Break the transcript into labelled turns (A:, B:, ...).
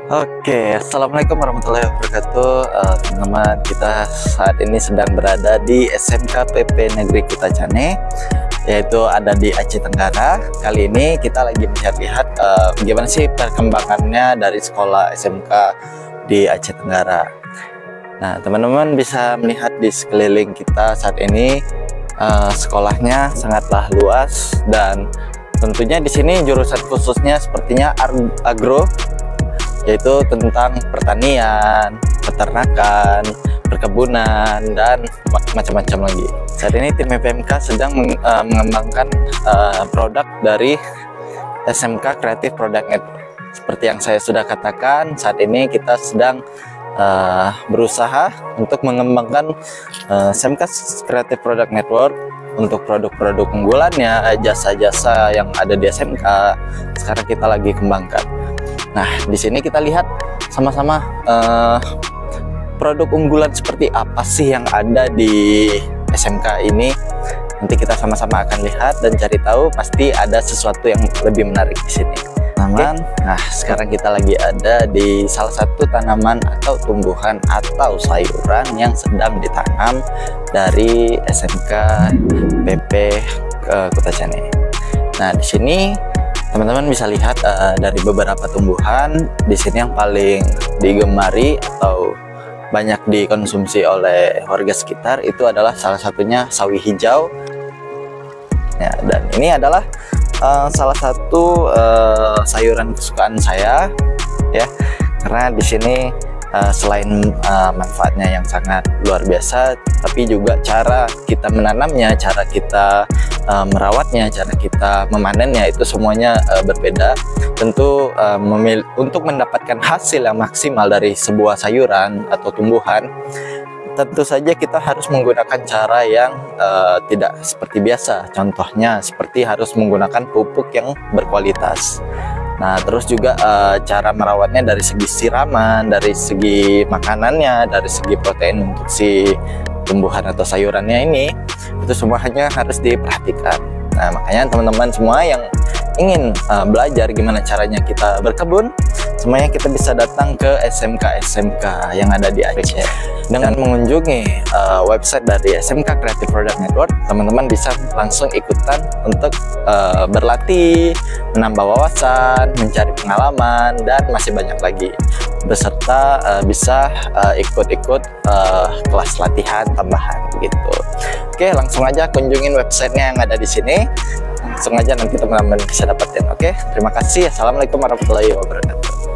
A: Assalamualaikum warahmatullahi wabarakatuh. Teman-teman, kita saat ini sedang berada di SMK PP Negeri Kutacane, yaitu ada di Aceh Tenggara. Kali ini kita lagi melihat bagaimana sih perkembangannya dari sekolah SMK di Aceh Tenggara. Nah, teman-teman bisa melihat di sekeliling kita saat ini sekolahnya sangatlah luas, dan tentunya di sini jurusan khususnya sepertinya agro, yaitu tentang pertanian, peternakan, perkebunan, dan macam-macam lagi. Saat ini tim PPMK sedang mengembangkan produk dari SMK Creative Product Network. Seperti yang saya sudah katakan, saat ini kita sedang berusaha untuk mengembangkan SMK Creative Product Network untuk produk-produk unggulannya, jasa-jasa yang ada di SMK. Sekarang kita lagi kembangkan. Nah, di sini kita lihat sama-sama produk unggulan seperti apa sih yang ada di SMK ini. Nanti kita sama-sama akan lihat dan cari tahu, pasti ada sesuatu yang lebih menarik di sini. Nah, sekarang kita lagi ada di salah satu tanaman atau tumbuhan atau sayuran yang sedang ditanam dari SMK PP Kutacane. Nah, di sini teman-teman bisa lihat dari beberapa tumbuhan di sini yang paling digemari atau banyak dikonsumsi oleh warga sekitar itu adalah salah satunya sawi hijau. Ya, dan ini adalah salah satu sayuran kesukaan saya, ya, karena di sini selain manfaatnya yang sangat luar biasa, tapi juga cara kita menanamnya, cara kita merawatnya, cara kita memanennya itu semuanya berbeda. Tentu untuk mendapatkan hasil yang maksimal dari sebuah sayuran atau tumbuhan, tentu saja kita harus menggunakan cara yang tidak seperti biasa. Contohnya seperti harus menggunakan pupuk yang berkualitas. Nah, terus juga cara merawatnya dari segi siraman, dari segi makanannya, dari segi protein untuk si tumbuhan atau sayurannya ini, itu semuanya harus diperhatikan. Nah, makanya teman-teman semua yang ingin belajar gimana caranya kita berkebun, semuanya kita bisa datang ke SMK-SMK yang ada di Aceh. Dengan mengunjungi website dari SMK Creative Product Network, teman-teman bisa langsung ikutan untuk berlatih, menambah wawasan, mencari pengalaman, dan masih banyak lagi. Beserta bisa ikut-ikut kelas latihan tambahan gitu. Oke, langsung aja kunjungin websitenya yang ada di sini. Langsung aja nanti teman-teman bisa dapetin. Oke, terima kasih. Assalamualaikum warahmatullahi wabarakatuh.